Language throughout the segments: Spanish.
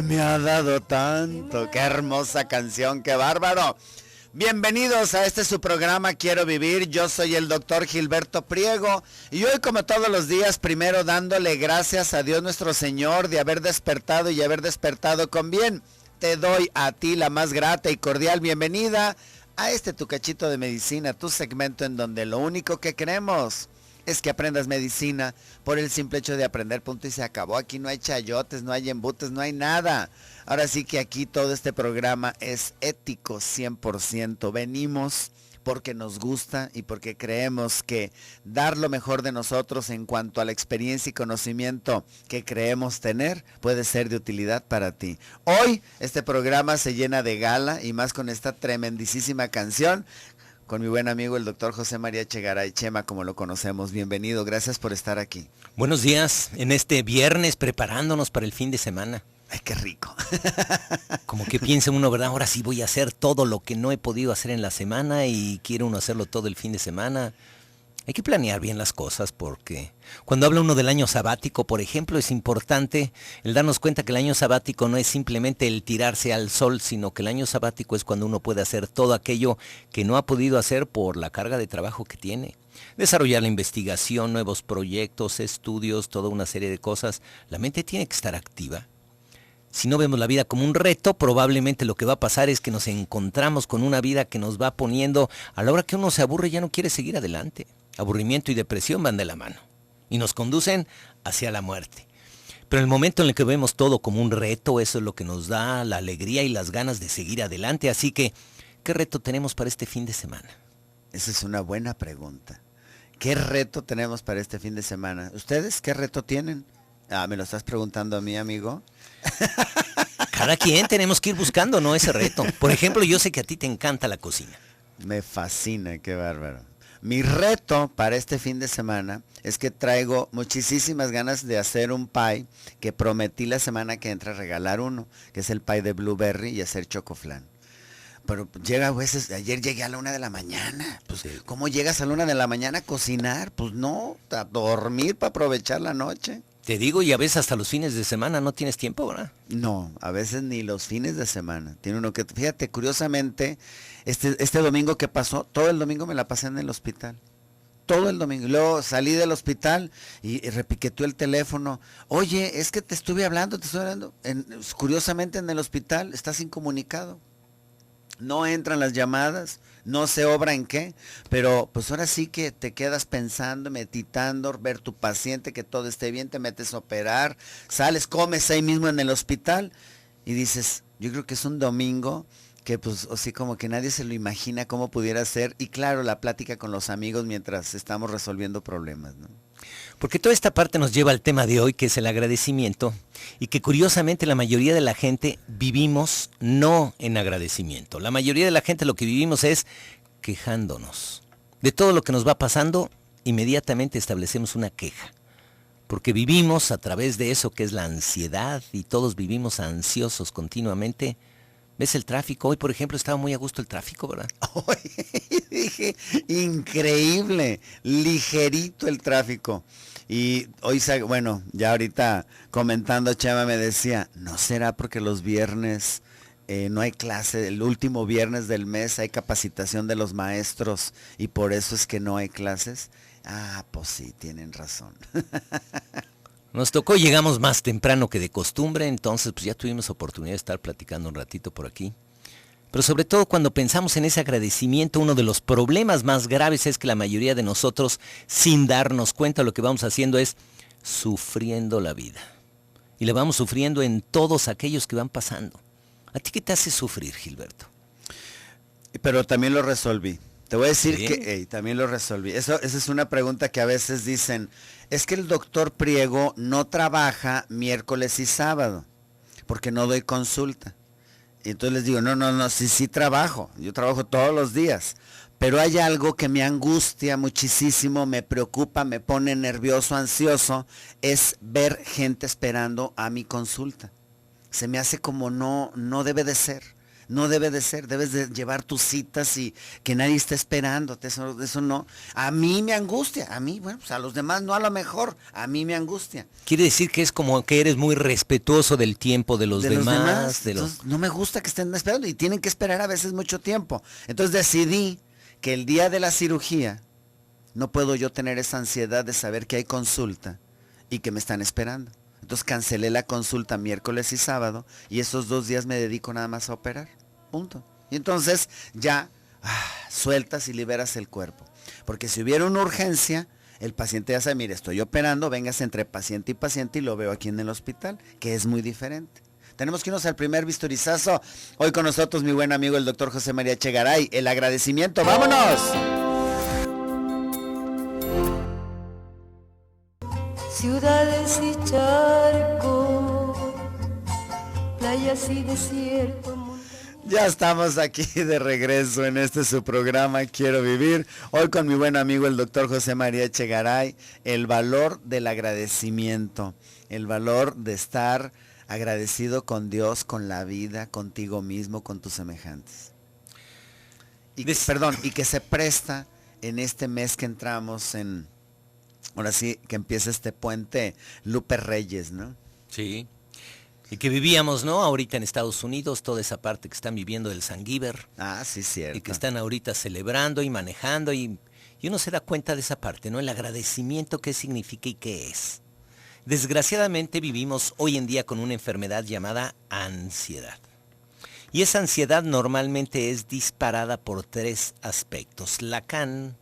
me ha dado tanto. Qué hermosa canción, qué bárbaro. Bienvenidos a este su programa Quiero Vivir. Yo soy el doctor Gilberto Priego y hoy, como todos los días, primero dándole gracias a Dios nuestro Señor de haber despertado y haber despertado con bien. Te doy a ti la más grata y cordial bienvenida a este tu cachito de medicina, tu segmento en donde lo único que queremos es que aprendas medicina por el simple hecho de aprender, punto y se acabó. Aquí no hay chayotes, no hay embutes, no hay nada. Ahora sí que aquí todo este programa es ético 100%. Venimos porque nos gusta y porque creemos que dar lo mejor de nosotros en cuanto a la experiencia y conocimiento que creemos tener puede ser de utilidad para ti. Hoy este programa se llena de gala y más con esta tremendísima canción con mi buen amigo el doctor José María Echegaray, Chema, como lo conocemos. Bienvenido, gracias por estar aquí. Buenos días, en este viernes preparándonos para el fin de semana. Ay, qué rico. Como que piensa uno, ¿verdad? Ahora sí voy a hacer todo lo que no he podido hacer en la semana y quiere uno hacerlo todo el fin de semana. Hay que planear bien las cosas porque cuando habla uno del año sabático, por ejemplo, es importante el darnos cuenta que el año sabático no es simplemente el tirarse al sol, sino que el año sabático es cuando uno puede hacer todo aquello que no ha podido hacer por la carga de trabajo que tiene. Desarrollar la investigación, nuevos proyectos, estudios, toda una serie de cosas. La mente tiene que estar activa. Si no vemos la vida como un reto, probablemente lo que va a pasar es que nos encontramos con una vida que nos va poniendo, a la hora que uno se aburre ya no quiere seguir adelante. Aburrimiento y depresión van de la mano y nos conducen hacia la muerte. Pero en el momento en el que vemos todo como un reto, eso es lo que nos da la alegría y las ganas de seguir adelante. Así que, ¿qué reto tenemos para este fin de semana? Esa es una buena pregunta. ¿Qué reto tenemos para este fin de semana? ¿Ustedes qué reto tienen? Ah, ¿me lo estás preguntando a mí, amigo? Cada quien tenemos que ir buscando, ¿no? Ese reto. Por ejemplo, yo sé que a ti te encanta la cocina. Me fascina, qué bárbaro. Mi reto para este fin de semana es que traigo muchísimas ganas de hacer un pie que prometí la semana que entra regalar uno, que es el pie de blueberry y hacer chocoflan. Pero llega a veces, ayer llegué a la 1 de la mañana. Pues, sí. ¿Cómo llegas a la 1 de la mañana a cocinar? Pues no, a dormir para aprovechar la noche. Te digo, y a veces hasta los fines de semana no tienes tiempo, ¿verdad? No, a veces ni los fines de semana. Tiene uno que, fíjate, curiosamente, este domingo que pasó, todo el domingo me la pasé en el hospital. Todo el domingo. Y luego salí del hospital y repiqueteó el teléfono. Oye, es que te estuve hablando. Curiosamente en el hospital estás incomunicado. No entran las llamadas, no se obra en qué, pero pues ahora sí que te quedas pensando, meditando, ver tu paciente, que todo esté bien, te metes a operar, sales, comes ahí mismo en el hospital y dices, yo creo que es un domingo que pues así como que nadie se lo imagina cómo pudiera ser, y claro, la plática con los amigos mientras estamos resolviendo problemas, ¿no? Porque toda esta parte nos lleva al tema de hoy, que es el agradecimiento, y que curiosamente la mayoría de la gente vivimos no en agradecimiento. La mayoría de la gente lo que vivimos es quejándonos. De todo lo que nos va pasando, inmediatamente establecemos una queja. Porque vivimos a través de eso que es la ansiedad, y todos vivimos ansiosos continuamente. ¿Ves el tráfico? Hoy, por ejemplo, estaba muy a gusto el tráfico, ¿verdad? Hoy dije, increíble, ligerito el tráfico. Y hoy, bueno, ya ahorita comentando, Chema me decía, ¿no será porque los viernes no hay clase? El último viernes del mes hay capacitación de los maestros y por eso es que no hay clases. Ah, pues sí, tienen razón. Nos tocó, llegamos más temprano que de costumbre, entonces pues ya tuvimos oportunidad de estar platicando un ratito por aquí. Pero sobre todo cuando pensamos en ese agradecimiento, uno de los problemas más graves es que la mayoría de nosotros, sin darnos cuenta, lo que vamos haciendo es sufriendo la vida. Y la vamos sufriendo en todos aquellos que van pasando. ¿A ti qué te hace sufrir, Gilberto? Pero también lo resolví. Te voy a decir ¿Sí? que también lo resolví. Esa es una pregunta que a veces dicen, es que el doctor Priego no trabaja miércoles y sábado, porque no doy consulta. Y entonces les digo, no, sí trabajo, yo trabajo todos los días, pero hay algo que me angustia muchísimo, me preocupa, me pone nervioso, ansioso, es ver gente esperando a mi consulta. Se me hace como no debe de ser. No debe de ser, debes de llevar tus citas y que nadie esté esperándote, eso no. A mí me angustia, a mí, bueno, pues a los demás no, a lo mejor, a mí me angustia. Quiere decir que es como que eres muy respetuoso del tiempo de los demás. Entonces, no me gusta que estén esperando y tienen que esperar a veces mucho tiempo. Entonces decidí que el día de la cirugía no puedo yo tener esa ansiedad de saber que hay consulta y que me están esperando. Entonces cancelé la consulta miércoles y sábado y esos 2 días me dedico nada más a operar. Punto. Y entonces ya sueltas y liberas el cuerpo. Porque si hubiera una urgencia, el paciente ya sabe, mire, estoy operando, véngase entre paciente y lo veo aquí en el hospital, que es muy diferente. Tenemos que irnos al primer bisturizazo. Hoy con nosotros mi buen amigo el doctor José María Echegaray. El agradecimiento, ¡vámonos! Ciudades y charcos, playas y desiertos. Ya estamos aquí de regreso en su programa Quiero Vivir. Hoy con mi buen amigo el doctor José María Echegaray. El valor del agradecimiento, el valor de estar agradecido con Dios, con la vida, contigo mismo, con tus semejantes. Y que se presta en este mes que entramos en... Ahora sí, que empieza este puente Lupe Reyes, ¿no? Sí. Y que vivíamos, ¿no? Ahorita en Estados Unidos, toda esa parte que están viviendo del Thanksgiving. Ah, sí, cierto. Y que están ahorita celebrando y manejando y uno se da cuenta de esa parte, ¿no? El agradecimiento, qué significa y qué es. Desgraciadamente vivimos hoy en día con una enfermedad llamada ansiedad. Y esa ansiedad normalmente es disparada por 3 aspectos. Lacan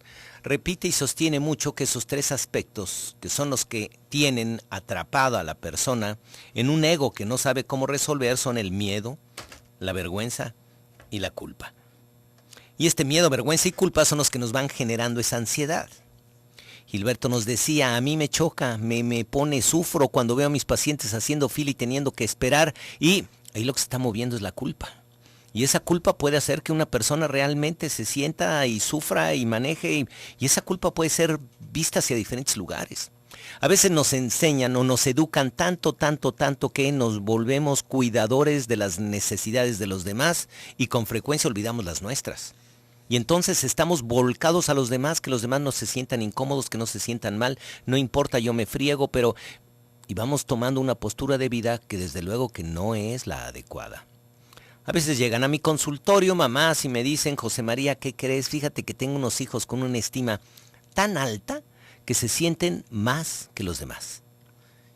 repite y sostiene mucho que esos 3 aspectos, que son los que tienen atrapado a la persona en un ego que no sabe cómo resolver, son el miedo, la vergüenza y la culpa. Y este miedo, vergüenza y culpa son los que nos van generando esa ansiedad. Gilberto nos decía, a mí me choca, me pone, sufro cuando veo a mis pacientes haciendo fila y teniendo que esperar, y ahí lo que se está moviendo es la culpa. Y esa culpa puede hacer que una persona realmente se sienta y sufra y maneje, y esa culpa puede ser vista hacia diferentes lugares. A veces nos enseñan o nos educan tanto que nos volvemos cuidadores de las necesidades de los demás y con frecuencia olvidamos las nuestras. Y entonces estamos volcados a los demás, que los demás no se sientan incómodos, que no se sientan mal, no importa, yo me friego, y vamos tomando una postura de vida que desde luego que no es la adecuada. A veces llegan a mi consultorio mamás y me dicen, José María, ¿qué crees? Fíjate que tengo unos hijos con una estima tan alta que se sienten más que los demás.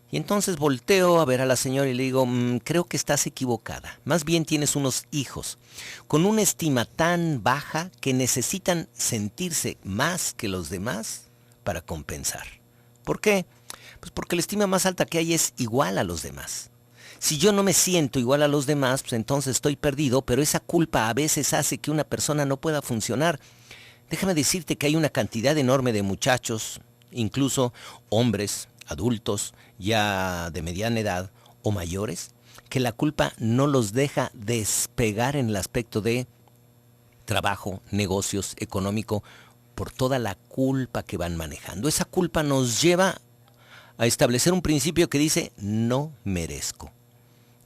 Y entonces volteo a ver a la señora y le digo, creo que estás equivocada. Más bien tienes unos hijos con una estima tan baja que necesitan sentirse más que los demás para compensar. ¿Por qué? Pues porque la estima más alta que hay es igual a los demás. Si yo no me siento igual a los demás, pues entonces estoy perdido, pero esa culpa a veces hace que una persona no pueda funcionar. Déjame decirte que hay una cantidad enorme de muchachos, incluso hombres, adultos, ya de mediana edad o mayores, que la culpa no los deja despegar en el aspecto de trabajo, negocios, económico, por toda la culpa que van manejando. Esa culpa nos lleva a establecer un principio que dice, no merezco.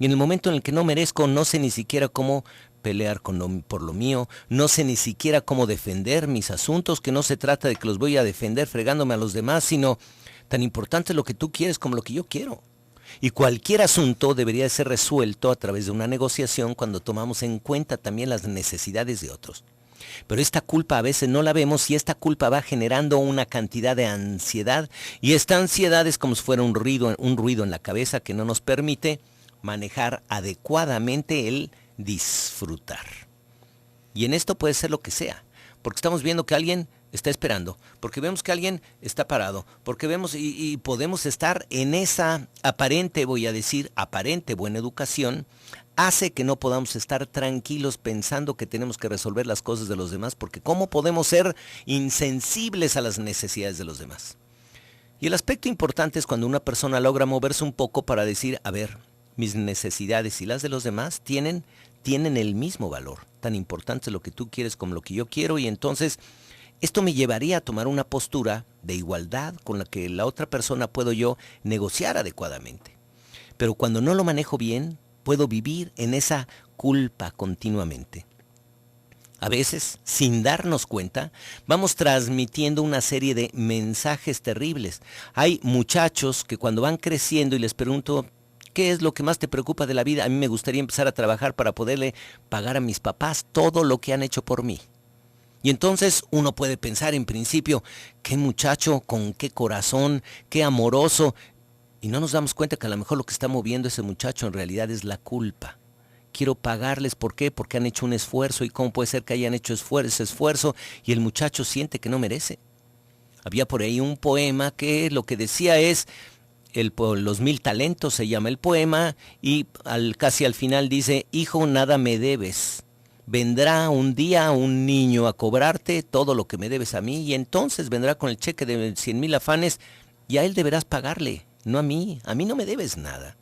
Y en el momento en el que no merezco, no sé ni siquiera cómo pelear por lo mío, no sé ni siquiera cómo defender mis asuntos, que no se trata de que los voy a defender fregándome a los demás, sino tan importante lo que tú quieres como lo que yo quiero. Y cualquier asunto debería ser resuelto a través de una negociación cuando tomamos en cuenta también las necesidades de otros. Pero esta culpa a veces no la vemos y esta culpa va generando una cantidad de ansiedad, y esta ansiedad es como si fuera un ruido en la cabeza que no nos permite manejar adecuadamente el disfrutar. Y en esto puede ser lo que sea, porque estamos viendo que alguien está esperando, porque vemos que alguien está parado, porque vemos y podemos estar en esa aparente buena educación, hace que no podamos estar tranquilos pensando que tenemos que resolver las cosas de los demás, porque ¿cómo podemos ser insensibles a las necesidades de los demás? Y el aspecto importante es cuando una persona logra moverse un poco para decir, a ver, mis necesidades y las de los demás tienen el mismo valor. Tan importante lo que tú quieres como lo que yo quiero, y entonces esto me llevaría a tomar una postura de igualdad con la que la otra persona puedo yo negociar adecuadamente. Pero cuando no lo manejo bien, puedo vivir en esa culpa continuamente. A veces, sin darnos cuenta, vamos transmitiendo una serie de mensajes terribles. Hay muchachos que cuando van creciendo y les pregunto, ¿qué es lo que más te preocupa de la vida? A mí me gustaría empezar a trabajar para poderle pagar a mis papás todo lo que han hecho por mí. Y entonces uno puede pensar en principio, qué muchacho, con qué corazón, qué amoroso. Y no nos damos cuenta que a lo mejor lo que está moviendo ese muchacho en realidad es la culpa. Quiero pagarles, ¿por qué? Porque han hecho un esfuerzo. ¿Y cómo puede ser que hayan hecho ese esfuerzo y el muchacho siente que no merece? Había por ahí un poema que lo que decía es, los 1000 talentos se llama el poema, y casi al final dice, hijo, nada me debes. Vendrá un día un niño a cobrarte todo lo que me debes a mí, y entonces vendrá con el cheque de 100,000 afanes, y a él deberás pagarle, no a mí no me debes nada.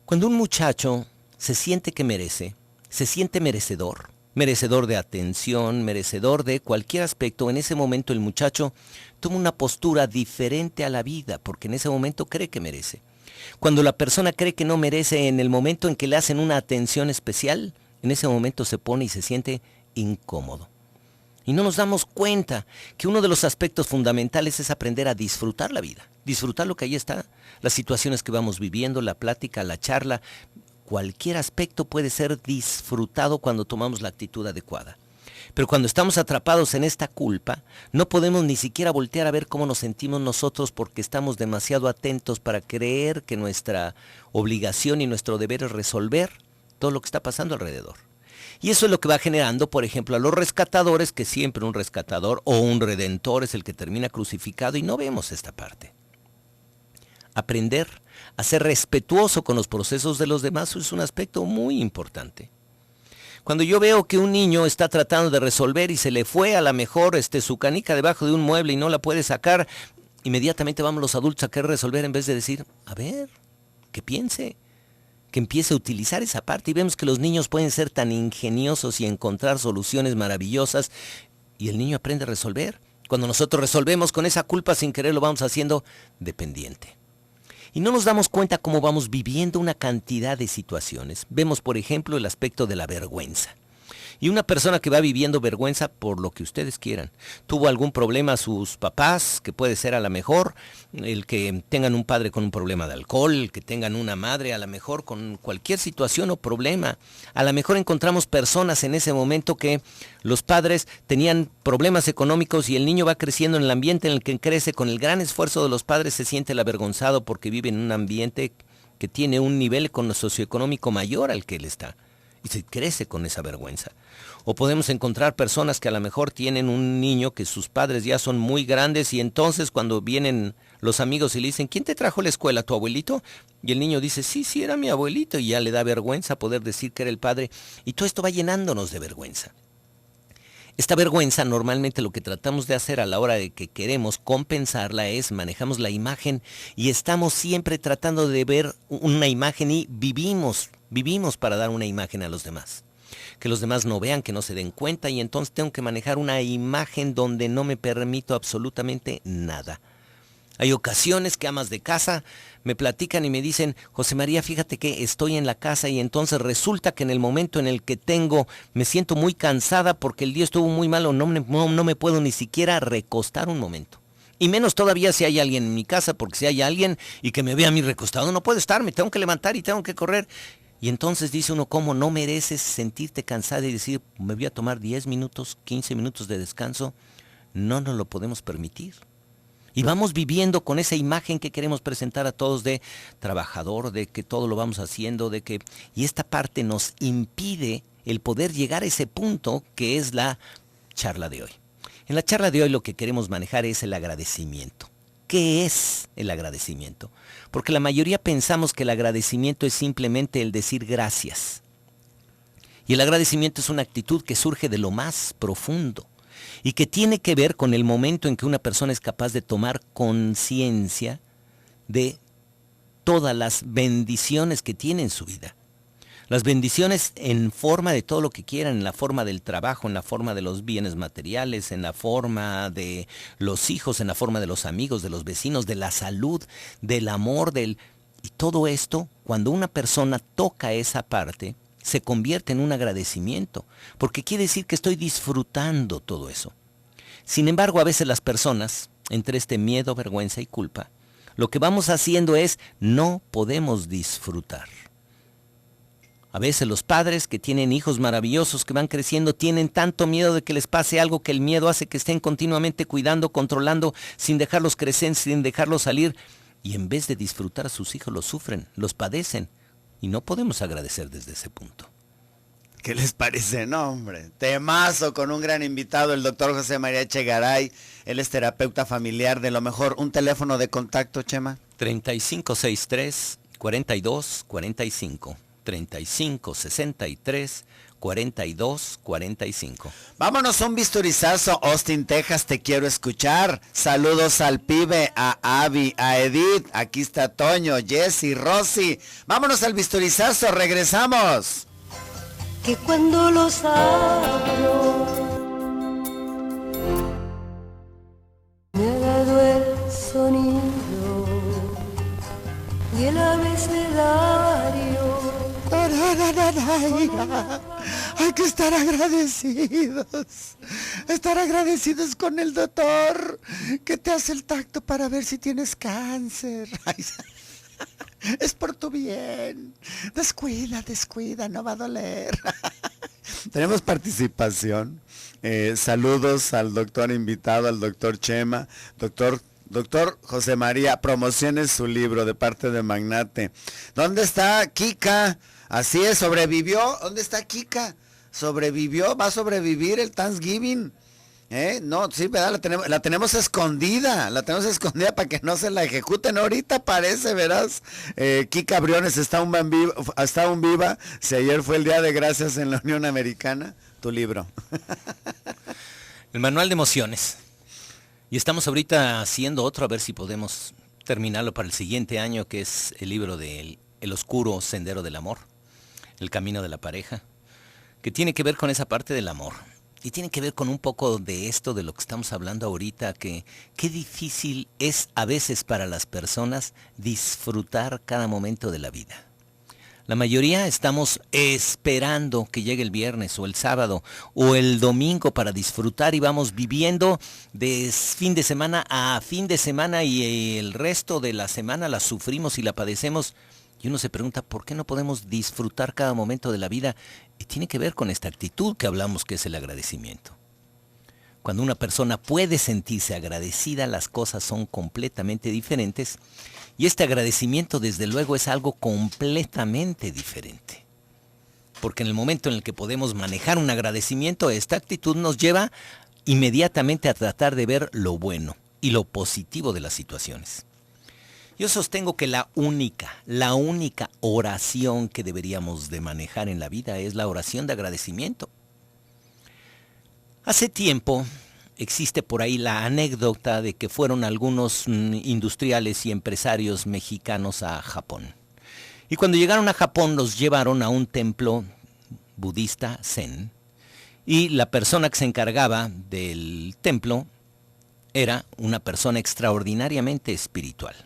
Cuando un muchacho se siente que merece, se siente merecedor de atención, merecedor de cualquier aspecto, en ese momento el muchacho toma una postura diferente a la vida, porque en ese momento cree que merece. Cuando la persona cree que no merece, en el momento en que le hacen una atención especial, en ese momento se pone y se siente incómodo. Y no nos damos cuenta que uno de los aspectos fundamentales es aprender a disfrutar la vida, disfrutar lo que ahí está, las situaciones que vamos viviendo, la plática, la charla. Cualquier aspecto puede ser disfrutado cuando tomamos la actitud adecuada. Pero cuando estamos atrapados en esta culpa, no podemos ni siquiera voltear a ver cómo nos sentimos nosotros porque estamos demasiado atentos para creer que nuestra obligación y nuestro deber es resolver todo lo que está pasando alrededor. Y eso es lo que va generando, por ejemplo, a los rescatadores, que siempre un rescatador o un redentor es el que termina crucificado, y no vemos esta parte. Aprender a ser respetuoso con los procesos de los demás es un aspecto muy importante. Cuando yo veo que un niño está tratando de resolver y se le fue a lo mejor su canica debajo de un mueble y no la puede sacar, inmediatamente vamos los adultos a querer resolver en vez de decir, a ver, que piense, que empiece a utilizar esa parte. Y vemos que los niños pueden ser tan ingeniosos y encontrar soluciones maravillosas, y el niño aprende a resolver. Cuando nosotros resolvemos con esa culpa sin querer, lo vamos haciendo dependiente. Y no nos damos cuenta cómo vamos viviendo una cantidad de situaciones. Vemos, por ejemplo, el aspecto de la vergüenza. Y una persona que va viviendo vergüenza por lo que ustedes quieran. Tuvo algún problema sus papás, que puede ser a lo mejor el que tengan un padre con un problema de alcohol, el que tengan una madre a lo mejor con cualquier situación o problema. A lo mejor encontramos personas en ese momento que los padres tenían problemas económicos y el niño va creciendo en el ambiente en el que crece con el gran esfuerzo de los padres, se siente el avergonzado porque vive en un ambiente que tiene un nivel socioeconómico mayor al que él está. Y se crece con esa vergüenza. O podemos encontrar personas que a lo mejor tienen un niño que sus padres ya son muy grandes, y entonces cuando vienen los amigos y le dicen, ¿quién te trajo a la escuela, tu abuelito? Y el niño dice, sí, era mi abuelito, y ya le da vergüenza poder decir que era el padre. Y todo esto va llenándonos de vergüenza. Esta vergüenza normalmente lo que tratamos de hacer a la hora de que queremos compensarla es manejamos la imagen y estamos siempre tratando de ver una imagen y vivimos para dar una imagen a los demás. Que los demás no vean, que no se den cuenta, y entonces tengo que manejar una imagen donde no me permito absolutamente nada. Hay ocasiones que amas de casa me platican y me dicen, José María, fíjate que estoy en la casa y entonces resulta que en el momento en el que me siento muy cansada porque el día estuvo muy malo, no me puedo ni siquiera recostar un momento. Y menos todavía si hay alguien en mi casa, porque si hay alguien y que me vea a mí recostado, no puedo estar, me tengo que levantar y tengo que correr. Y entonces dice uno, ¿cómo no mereces sentirte cansada y decir, me voy a tomar 10 minutos, 15 minutos de descanso? No nos lo podemos permitir. Y vamos viviendo con esa imagen que queremos presentar a todos de trabajador, de que todo lo vamos haciendo, y esta parte nos impide el poder llegar a ese punto que es la charla de hoy. En la charla de hoy lo que queremos manejar es el agradecimiento. ¿Qué es el agradecimiento? Porque la mayoría pensamos que el agradecimiento es simplemente el decir gracias. Y el agradecimiento es una actitud que surge de lo más profundo y que tiene que ver con el momento en que una persona es capaz de tomar conciencia de todas las bendiciones que tiene en su vida. Las bendiciones en forma de todo lo que quieran, en la forma del trabajo, en la forma de los bienes materiales, en la forma de los hijos, en la forma de los amigos, de los vecinos, de la salud, del amor, Y todo esto, cuando una persona toca esa parte, se convierte en un agradecimiento, porque quiere decir que estoy disfrutando todo eso. Sin embargo, a veces las personas, entre este miedo, vergüenza y culpa, lo que vamos haciendo es no podemos disfrutar. A veces los padres que tienen hijos maravillosos que van creciendo tienen tanto miedo de que les pase algo que el miedo hace que estén continuamente cuidando, controlando, sin dejarlos crecer, sin dejarlos salir. Y en vez de disfrutar a sus hijos los sufren, los padecen. Y no podemos agradecer desde ese punto. ¿Qué les parece? No, hombre. Temazo con un gran invitado, el doctor José María Echegaray. Él es terapeuta familiar. De lo mejor, un teléfono de contacto, Chema. 3563-4245. 3563-4245. Vámonos a un bisturizazo. Austin, Texas, te quiero escuchar. Saludos al pibe, a Abby, a Edith. Aquí está Toño, Jessy, Rosy. Vámonos al bisturizazo, regresamos. Que cuando los abro me ha dado el sonido y el abecedario. Hay que estar agradecidos con el doctor que te hace el tacto para ver si tienes cáncer. Es por tu bien. Descuida, no va a doler. Tenemos participación. Saludos al doctor invitado, al doctor Chema. Doctor José María, promocione su libro de parte de Magnate. ¿Dónde está Kika? Así es, sobrevivió. ¿Dónde está Kika? Sobrevivió, va a sobrevivir el Thanksgiving. No, sí, ¿verdad? La tenemos escondida para que no se la ejecuten. Ahorita parece, verás. Kika Briones está aún viva. Si ayer fue el Día de Gracias en la Unión Americana, tu libro. El manual de emociones. Y estamos ahorita haciendo otro, a ver si podemos terminarlo para el siguiente año, que es el libro de El oscuro sendero del amor, el camino de la pareja, que tiene que ver con esa parte del amor. Y tiene que ver con un poco de esto de lo que estamos hablando ahorita, que qué difícil es a veces para las personas disfrutar cada momento de la vida. La mayoría estamos esperando que llegue el viernes o el sábado o el domingo para disfrutar y vamos viviendo de fin de semana a fin de semana y el resto de la semana la sufrimos y la padecemos. Y uno se pregunta, ¿por qué no podemos disfrutar cada momento de la vida? Y tiene que ver con esta actitud que hablamos, que es el agradecimiento. Cuando una persona puede sentirse agradecida, las cosas son completamente diferentes. Y este agradecimiento, desde luego, es algo completamente diferente. Porque en el momento en el que podemos manejar un agradecimiento, esta actitud nos lleva inmediatamente a tratar de ver lo bueno y lo positivo de las situaciones. Yo sostengo que la única oración que deberíamos de manejar en la vida es la oración de agradecimiento. Hace tiempo existe por ahí la anécdota de que fueron algunos industriales y empresarios mexicanos a Japón. Y cuando llegaron a Japón los llevaron a un templo budista zen. Y la persona que se encargaba del templo era una persona extraordinariamente espiritual.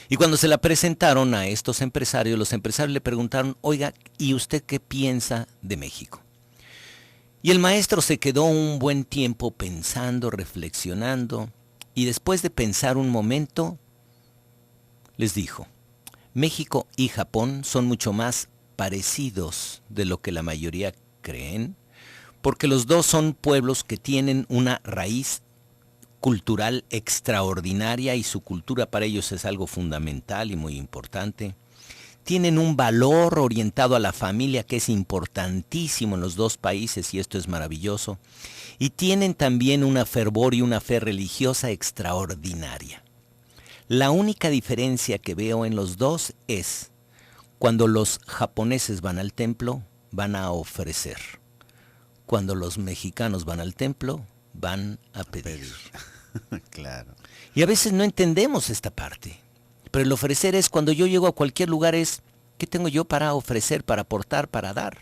Y cuando se la presentaron a estos empresarios, los empresarios le preguntaron, oiga, ¿y usted qué piensa de México? Y el maestro se quedó un buen tiempo pensando, reflexionando, y después de pensar un momento, les dijo, México y Japón son mucho más parecidos de lo que la mayoría creen, porque los dos son pueblos que tienen una raíz cultural extraordinaria y su cultura para ellos es algo fundamental y muy importante. Tienen un valor orientado a la familia que es importantísimo en los dos países y esto es maravilloso. Y tienen también una fervor y una fe religiosa extraordinaria. La única diferencia que veo en los dos es cuando los japoneses van al templo, van a ofrecer. Cuando los mexicanos van al templo, van a pedir. Claro. Y a veces no entendemos esta parte. Pero el ofrecer es cuando yo llego a cualquier lugar es, ¿qué tengo yo para ofrecer, para aportar, para dar?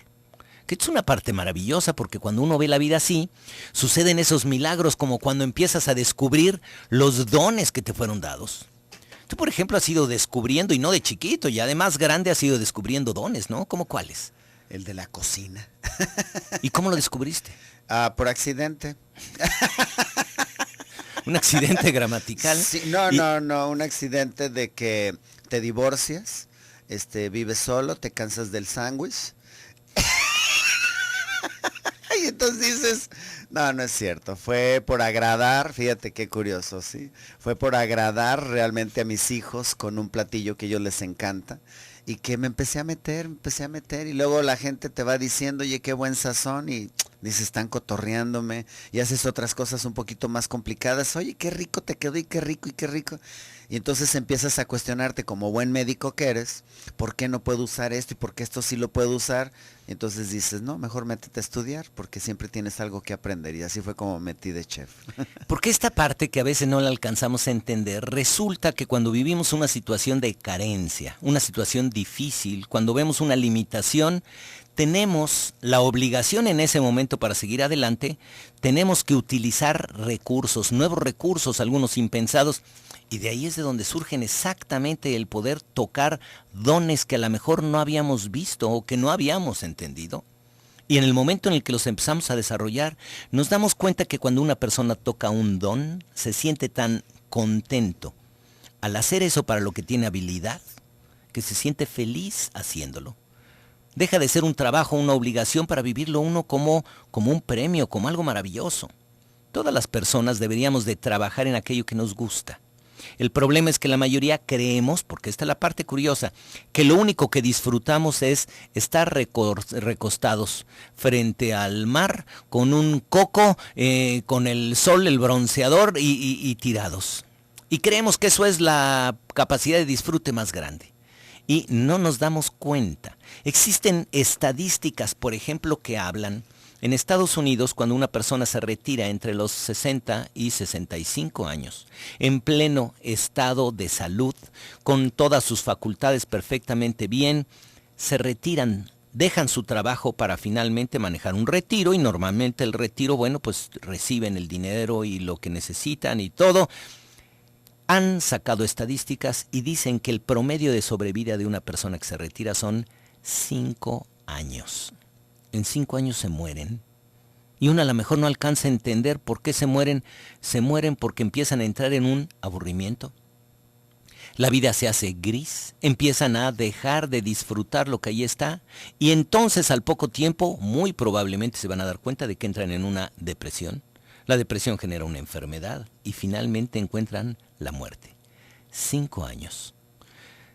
Que es una parte maravillosa porque cuando uno ve la vida así, suceden esos milagros como cuando empiezas a descubrir los dones que te fueron dados. Tú, por ejemplo, has ido descubriendo, y no de chiquito, ya de más grande has ido descubriendo dones, ¿no? ¿Cómo cuáles? El de la cocina. ¿Y cómo lo descubriste? Por accidente. ¿Un accidente gramatical? Sí, no, un accidente de que te divorcias, vives solo, te cansas del sándwich. Y entonces dices, no es cierto, fue por agradar, fíjate qué curioso, ¿sí? Fue por agradar realmente a mis hijos con un platillo que a ellos les encanta. Y que me empecé a meter, y luego la gente te va diciendo, oye, qué buen sazón, y dices, están cotorreándome, y haces otras cosas un poquito más complicadas, oye, qué rico te quedó, y qué rico, y qué rico. Y entonces empiezas a cuestionarte como buen médico que eres, ¿por qué no puedo usar esto y por qué esto sí lo puedo usar? Y entonces dices, no, mejor métete a estudiar, porque siempre tienes algo que aprender, y así fue como metí de chef. Porque esta parte que a veces no la alcanzamos a entender, resulta que cuando vivimos una situación de carencia, una situación difícil, cuando vemos una limitación, tenemos la obligación en ese momento para seguir adelante, tenemos que utilizar recursos, nuevos recursos, algunos impensados, y de ahí es de donde surgen exactamente el poder tocar dones que a lo mejor no habíamos visto o que no habíamos entendido. Y en el momento en el que los empezamos a desarrollar, nos damos cuenta que cuando una persona toca un don, se siente tan contento al hacer eso para lo que tiene habilidad, que se siente feliz haciéndolo. Deja de ser un trabajo, una obligación para vivirlo uno como un premio, como algo maravilloso. Todas las personas deberíamos de trabajar en aquello que nos gusta. El problema es que la mayoría creemos, porque esta es la parte curiosa, que lo único que disfrutamos es estar recostados frente al mar con un coco, con el sol, el bronceador y tirados. Y creemos que eso es la capacidad de disfrute más grande. Y no nos damos cuenta. Existen estadísticas, por ejemplo, que hablan en Estados Unidos cuando una persona se retira entre los 60 y 65 años, en pleno estado de salud, con todas sus facultades perfectamente bien, se retiran, dejan su trabajo para finalmente manejar un retiro y normalmente el retiro, bueno, pues reciben el dinero y lo que necesitan y todo. Han sacado estadísticas y dicen que el promedio de sobrevida de una persona que se retira son 5 años. En 5 años se mueren. Y uno a lo mejor no alcanza a entender por qué se mueren. Se mueren porque empiezan a entrar en un aburrimiento. La vida se hace gris, empiezan a dejar de disfrutar lo que ahí está. Y entonces al poco tiempo, muy probablemente se van a dar cuenta de que entran en una depresión. La depresión genera una enfermedad y finalmente encuentran la muerte. 5 años.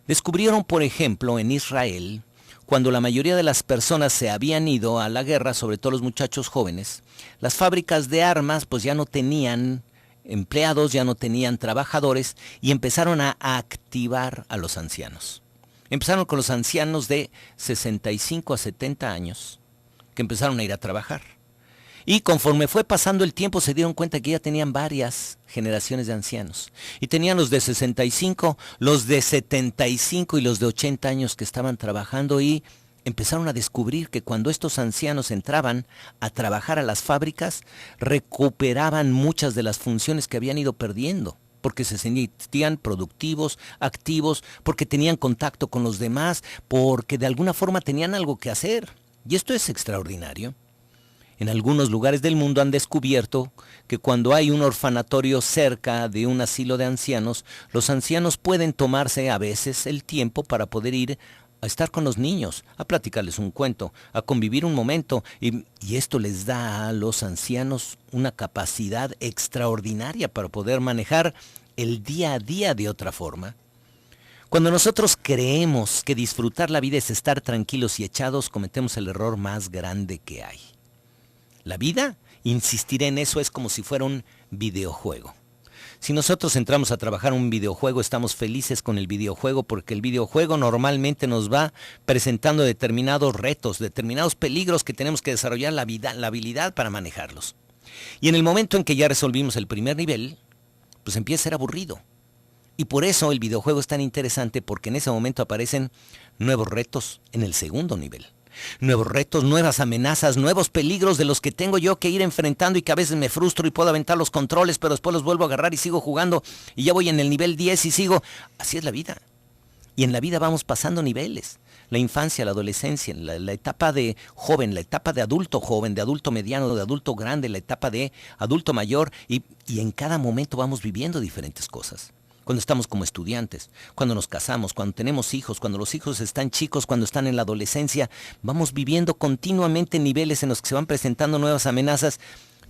Descubrieron, por ejemplo, en Israel, cuando la mayoría de las personas se habían ido a la guerra, sobre todo los muchachos jóvenes, las fábricas de armas pues ya no tenían empleados, ya no tenían trabajadores y empezaron a activar a los ancianos. Empezaron con los ancianos de 65 a 70 años que empezaron a ir a trabajar. Y conforme fue pasando el tiempo se dieron cuenta que ya tenían varias generaciones de ancianos. Y tenían los de 65, los de 75 y los de 80 años que estaban trabajando y empezaron a descubrir que cuando estos ancianos entraban a trabajar a las fábricas, recuperaban muchas de las funciones que habían ido perdiendo. Porque se sentían productivos, activos, porque tenían contacto con los demás, porque de alguna forma tenían algo que hacer. Y esto es extraordinario. En algunos lugares del mundo han descubierto que cuando hay un orfanatorio cerca de un asilo de ancianos, los ancianos pueden tomarse a veces el tiempo para poder ir a estar con los niños, a platicarles un cuento, a convivir un momento, y esto les da a los ancianos una capacidad extraordinaria para poder manejar el día a día de otra forma. Cuando nosotros creemos que disfrutar la vida es estar tranquilos y echados, cometemos el error más grande que hay. La vida, insistiré en eso, es como si fuera un videojuego. Si nosotros entramos a trabajar en un videojuego, estamos felices con el videojuego porque el videojuego normalmente nos va presentando determinados retos, determinados peligros que tenemos que desarrollar la habilidad para manejarlos. Y en el momento en que ya resolvimos el primer nivel, pues empieza a ser aburrido. Y por eso el videojuego es tan interesante porque en ese momento aparecen nuevos retos en el segundo nivel. nuevos retos, nuevas amenazas, nuevos peligros de los que tengo yo que ir enfrentando y que a veces me frustro y puedo aventar los controles, pero después los vuelvo a agarrar y sigo jugando y ya voy en el nivel 10 y sigo. Así es la vida. Y en la vida vamos pasando niveles. La infancia, la adolescencia, la etapa de joven, la etapa de adulto joven, de adulto mediano, de adulto grande, la etapa de adulto mayor y en cada momento vamos viviendo diferentes cosas. Cuando estamos como estudiantes, cuando nos casamos, cuando tenemos hijos, cuando los hijos están chicos, cuando están en la adolescencia, vamos viviendo continuamente niveles en los que se van presentando nuevas amenazas.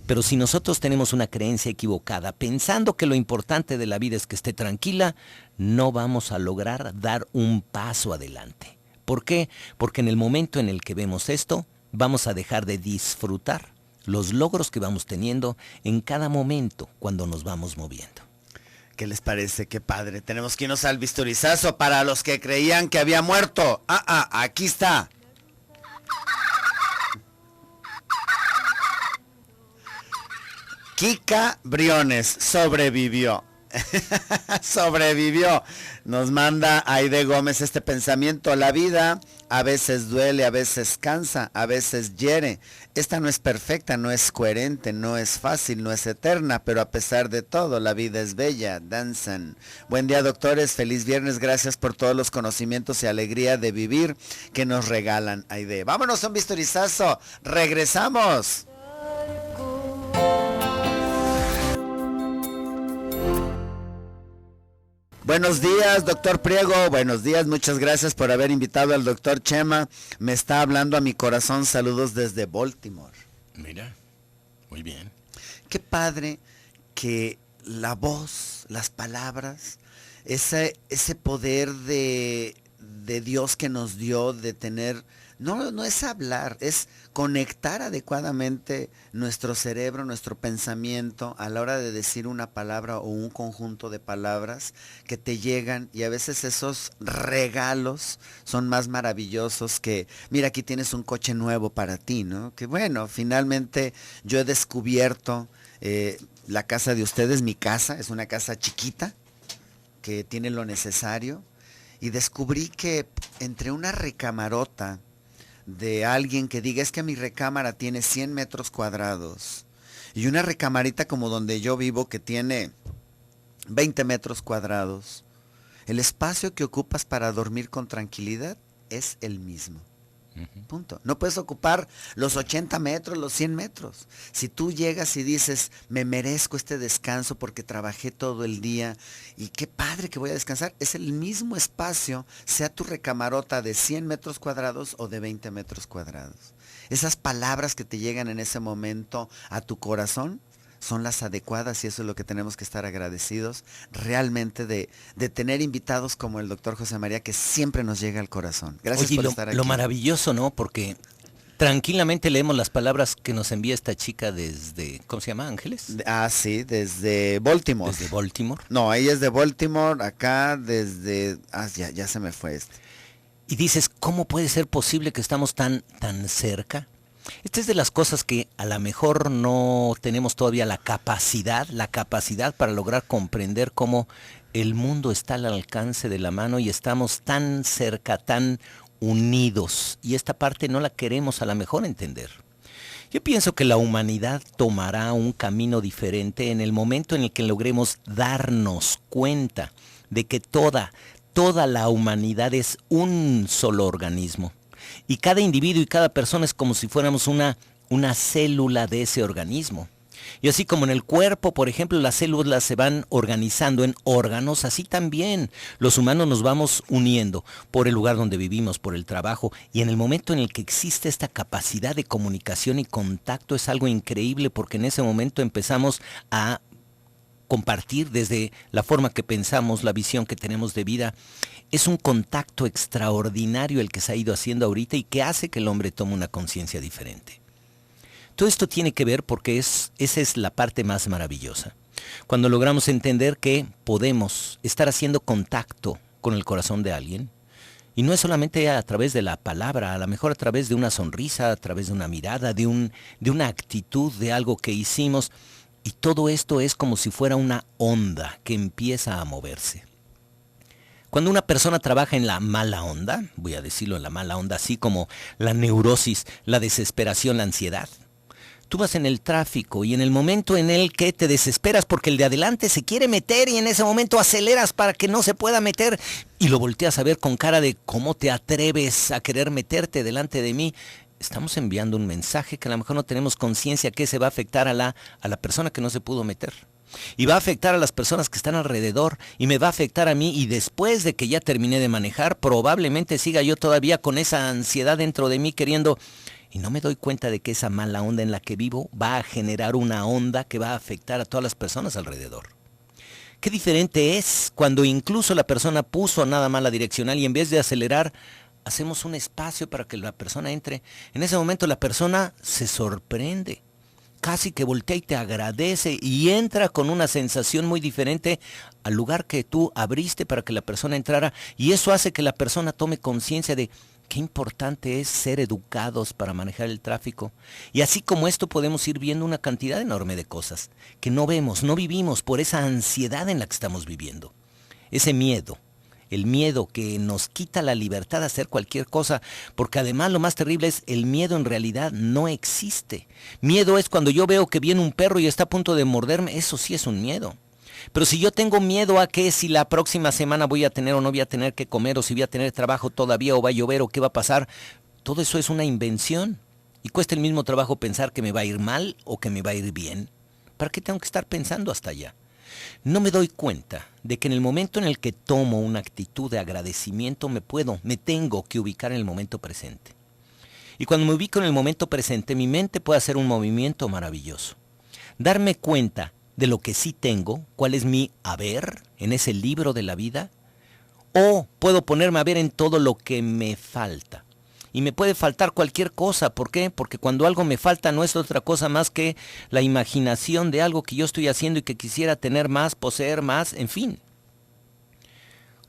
Pero si nosotros tenemos una creencia equivocada, pensando que lo importante de la vida es que esté tranquila, no vamos a lograr dar un paso adelante. ¿Por qué? Porque en el momento en el que vemos esto, vamos a dejar de disfrutar los logros que vamos teniendo en cada momento cuando nos vamos moviendo. ¿Qué les parece? Qué padre. Tenemos que irnos al bisturizazo para los que creían que había muerto. Aquí está. Kika Briones sobrevivió. Sobrevivió. Nos manda Aide Gómez este pensamiento. La vida a veces duele, a veces cansa, a veces hiere. Esta no es perfecta, no es coherente, no es fácil, no es eterna, pero a pesar de todo, la vida es bella. Danzan. Buen día, doctores. Feliz viernes. Gracias por todos los conocimientos y alegría de vivir que nos regalan, Aide. Vámonos a un bisturizazo. Regresamos. Buenos días, doctor Priego. Buenos días, muchas gracias por haber invitado al doctor Chema. Me está hablando a mi corazón. Saludos desde Baltimore. Mira, muy bien. Qué padre que la voz, las palabras, ese poder de Dios que nos dio de tener, no es hablar, es conectar adecuadamente nuestro cerebro, nuestro pensamiento a la hora de decir una palabra o un conjunto de palabras que te llegan, y a veces esos regalos son más maravillosos que, mira, aquí tienes un coche nuevo para ti, ¿no? Que bueno, finalmente yo he descubierto la casa de ustedes, mi casa, es una casa chiquita que tiene lo necesario, y descubrí que entre una recamarota de alguien que diga, es que mi recámara tiene 100 metros cuadrados, y una recamarita como donde yo vivo que tiene 20 metros cuadrados, el espacio que ocupas para dormir con tranquilidad es el mismo. Punto. No puedes ocupar los 80 metros, los 100 metros. Si tú llegas y dices, me merezco este descanso porque trabajé todo el día y qué padre que voy a descansar, es el mismo espacio, sea tu recamarota de 100 metros cuadrados o de 20 metros cuadrados. Esas palabras que te llegan en ese momento a tu corazón son las adecuadas, y eso es lo que tenemos que estar agradecidos realmente de tener invitados como el doctor José María, que siempre nos llega al corazón. Gracias por estar aquí. Lo maravilloso, ¿no? Porque tranquilamente leemos las palabras que nos envía esta chica desde, ¿cómo se llama? ¿Ángeles? Sí, desde Baltimore. Desde Baltimore. No, ella es de Baltimore, acá desde, ya se me fue este. Y dices, ¿cómo puede ser posible que estamos tan cerca? Esta es de las cosas que a lo mejor no tenemos todavía la capacidad para lograr comprender cómo el mundo está al alcance de la mano y estamos tan cerca, tan unidos. Y esta parte no la queremos a lo mejor entender. Yo pienso que la humanidad tomará un camino diferente en el momento en el que logremos darnos cuenta de que toda la humanidad es un solo organismo. Y cada individuo y cada persona es como si fuéramos una célula de ese organismo. Y así como en el cuerpo, por ejemplo, las células se van organizando en órganos, así también los humanos nos vamos uniendo por el lugar donde vivimos, por el trabajo. Y en el momento en el que existe esta capacidad de comunicación y contacto es algo increíble, porque en ese momento empezamos a compartir desde la forma que pensamos, la visión que tenemos de vida. Es un contacto extraordinario el que se ha ido haciendo ahorita y que hace que el hombre tome una conciencia diferente. Todo esto tiene que ver porque esa es la parte más maravillosa. Cuando logramos entender que podemos estar haciendo contacto con el corazón de alguien, y no es solamente a través de la palabra, a lo mejor a través de una sonrisa, a través de una mirada, de una actitud, de algo que hicimos. Y todo esto es como si fuera una onda que empieza a moverse. Cuando una persona trabaja en la mala onda, voy a decirlo en la mala onda, así como la neurosis, la desesperación, la ansiedad. Tú vas en el tráfico y en el momento en el que te desesperas porque el de adelante se quiere meter y en ese momento aceleras para que no se pueda meter y lo volteas a ver con cara de ¿cómo te atreves a querer meterte delante de mí? Estamos enviando un mensaje que a lo mejor no tenemos conciencia que se va a afectar a la persona que no se pudo meter. Y va a afectar a las personas que están alrededor y me va a afectar a mí y después de que ya terminé de manejar probablemente siga yo todavía con esa ansiedad dentro de mí queriendo y no me doy cuenta de que esa mala onda en la que vivo va a generar una onda que va a afectar a todas las personas alrededor. Qué diferente es cuando incluso la persona puso nada más la direccional y en vez de acelerar hacemos un espacio para que la persona entre. En ese momento la persona se sorprende. Casi que voltea y te agradece y entra con una sensación muy diferente al lugar que tú abriste para que la persona entrara y eso hace que la persona tome conciencia de qué importante es ser educados para manejar el tráfico. Y así como esto podemos ir viendo una cantidad enorme de cosas que no vemos, no vivimos por esa ansiedad en la que estamos viviendo. Ese miedo. El miedo que nos quita la libertad de hacer cualquier cosa, porque además lo más terrible es el miedo en realidad no existe. Miedo es cuando yo veo que viene un perro y está a punto de morderme, eso sí es un miedo. Pero si yo tengo miedo a que si la próxima semana voy a tener o no voy a tener que comer, o si voy a tener trabajo todavía, o va a llover, o qué va a pasar, todo eso es una invención. Y cuesta el mismo trabajo pensar que me va a ir mal o que me va a ir bien. ¿Para qué tengo que estar pensando hasta allá? No me doy cuenta de que en el momento en el que tomo una actitud de agradecimiento me tengo que ubicar en el momento presente. Y cuando me ubico en el momento presente, mi mente puede hacer un movimiento maravilloso. Darme cuenta de lo que sí tengo, cuál es mi haber en ese libro de la vida, o puedo ponerme a ver en todo lo que me falta. Y me puede faltar cualquier cosa. ¿Por qué? Porque cuando algo me falta no es otra cosa más que la imaginación de algo que yo estoy haciendo y que quisiera tener más, poseer más, en fin.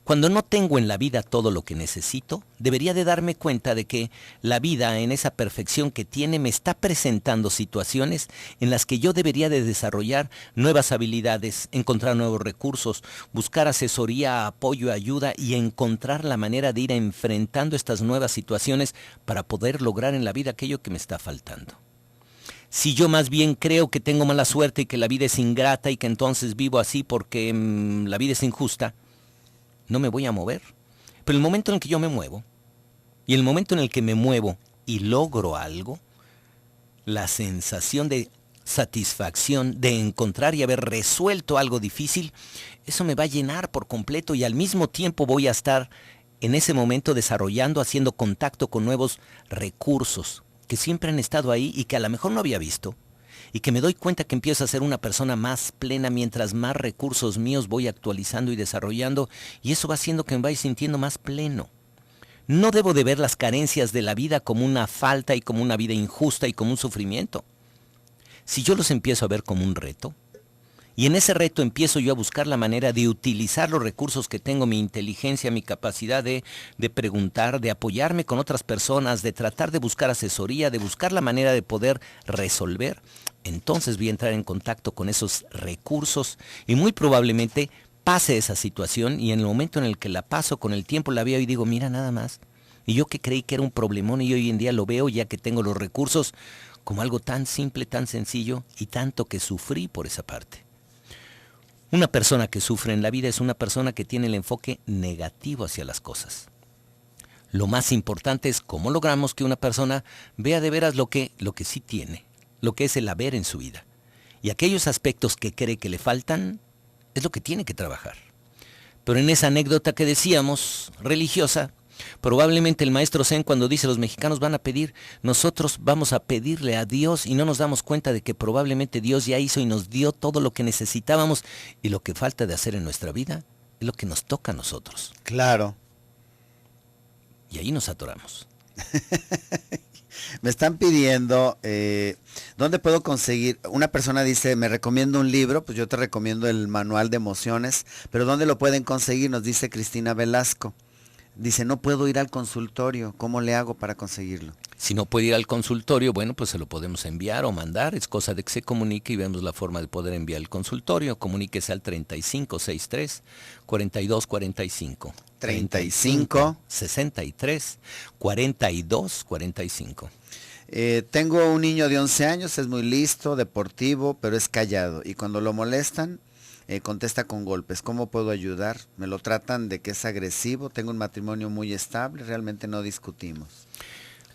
Cuando no tengo en la vida todo lo que necesito, debería de darme cuenta de que la vida en esa perfección que tiene me está presentando situaciones en las que yo debería de desarrollar nuevas habilidades, encontrar nuevos recursos, buscar asesoría, apoyo, ayuda y encontrar la manera de ir enfrentando estas nuevas situaciones para poder lograr en la vida aquello que me está faltando. Si yo más bien creo que tengo mala suerte y que la vida es ingrata y que entonces vivo así porque la vida es injusta, no me voy a mover. Pero el momento en el que yo me muevo, y el momento en el que me muevo y logro algo, la sensación de satisfacción de encontrar y haber resuelto algo difícil, eso me va a llenar por completo y al mismo tiempo voy a estar en ese momento desarrollando, haciendo contacto con nuevos recursos que siempre han estado ahí y que a lo mejor no había visto. Y que me doy cuenta que empiezo a ser una persona más plena mientras más recursos míos voy actualizando y desarrollando, y eso va haciendo que me vaya sintiendo más pleno. No debo de ver las carencias de la vida como una falta y como una vida injusta y como un sufrimiento. Si yo los empiezo a ver como un reto, y en ese reto empiezo yo a buscar la manera de utilizar los recursos que tengo, mi inteligencia, mi capacidad de preguntar, de apoyarme con otras personas, de tratar de buscar asesoría, de buscar la manera de poder resolver, entonces voy a entrar en contacto con esos recursos y muy probablemente pase esa situación y en el momento en el que la paso con el tiempo la veo y digo, mira nada más. Y yo que creí que era un problemón y hoy en día lo veo ya que tengo los recursos como algo tan simple, tan sencillo y tanto que sufrí por esa parte. Una persona que sufre en la vida es una persona que tiene el enfoque negativo hacia las cosas. Lo más importante es cómo logramos que una persona vea de veras lo que sí tiene, lo que es el haber en su vida. Y aquellos aspectos que cree que le faltan es lo que tiene que trabajar. Pero en esa anécdota que decíamos, religiosa, probablemente el maestro Zen cuando dice los mexicanos van a pedir, nosotros vamos a pedirle a Dios y no nos damos cuenta de que probablemente Dios ya hizo y nos dio todo lo que necesitábamos y lo que falta de hacer en nuestra vida es lo que nos toca a nosotros. Claro. Y ahí nos atoramos. Me están pidiendo, ¿dónde puedo conseguir? Una persona dice, me recomiendo un libro, pues yo te recomiendo el Manual de Emociones, pero ¿dónde lo pueden conseguir? Nos dice Cristina Velasco. Dice, no puedo ir al consultorio, ¿cómo le hago para conseguirlo? Si no puede ir al consultorio, bueno, pues se lo podemos enviar o mandar. Es cosa de que se comunique y vemos la forma de poder enviar el consultorio. Comuníquese al 3563-4245. 3563-4245. Tengo un niño de 11 años, es muy listo, deportivo, pero es callado. Y cuando lo molestan, contesta con golpes. ¿Cómo puedo ayudar? Me lo tratan de que es agresivo, tengo un matrimonio muy estable, realmente no discutimos.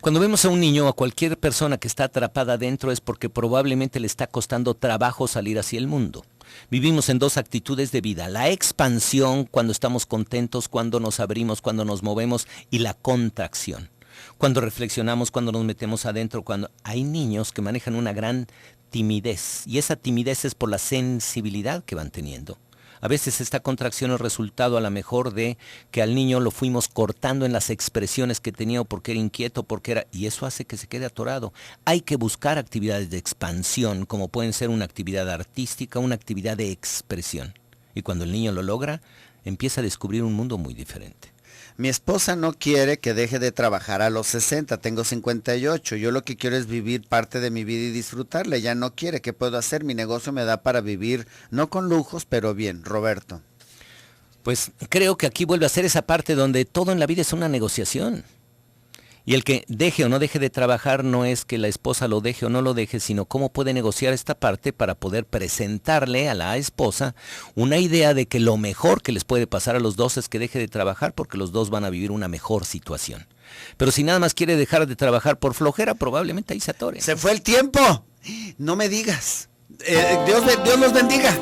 Cuando vemos a un niño o a cualquier persona que está atrapada adentro es porque probablemente le está costando trabajo salir hacia el mundo. Vivimos en dos actitudes de vida, la expansión cuando estamos contentos, cuando nos abrimos, cuando nos movemos, y la contracción. Cuando reflexionamos, cuando nos metemos adentro, cuando hay niños que manejan una gran timidez, y esa timidez es por la sensibilidad que van teniendo. A veces esta contracción es resultado a lo mejor de que al niño lo fuimos cortando en las expresiones que tenía o porque era inquieto, y eso hace que se quede atorado. Hay que buscar actividades de expansión, como pueden ser una actividad artística, una actividad de expresión. Y cuando el niño lo logra, empieza a descubrir un mundo muy diferente. Mi esposa no quiere que deje de trabajar a los 60, tengo 58. Yo lo que quiero es vivir parte de mi vida y disfrutarla. Ella no quiere. ¿Qué puedo hacer? Mi negocio me da para vivir, no con lujos, pero bien. Roberto. Pues creo que aquí vuelve a ser esa parte donde todo en la vida es una negociación. Y el que deje o no deje de trabajar no es que la esposa lo deje o no lo deje, sino cómo puede negociar esta parte para poder presentarle a la esposa una idea de que lo mejor que les puede pasar a los dos es que deje de trabajar, porque los dos van a vivir una mejor situación. Pero si nada más quiere dejar de trabajar por flojera, probablemente ahí se atore. ¡Se fue el tiempo! No me digas. Dios los bendiga.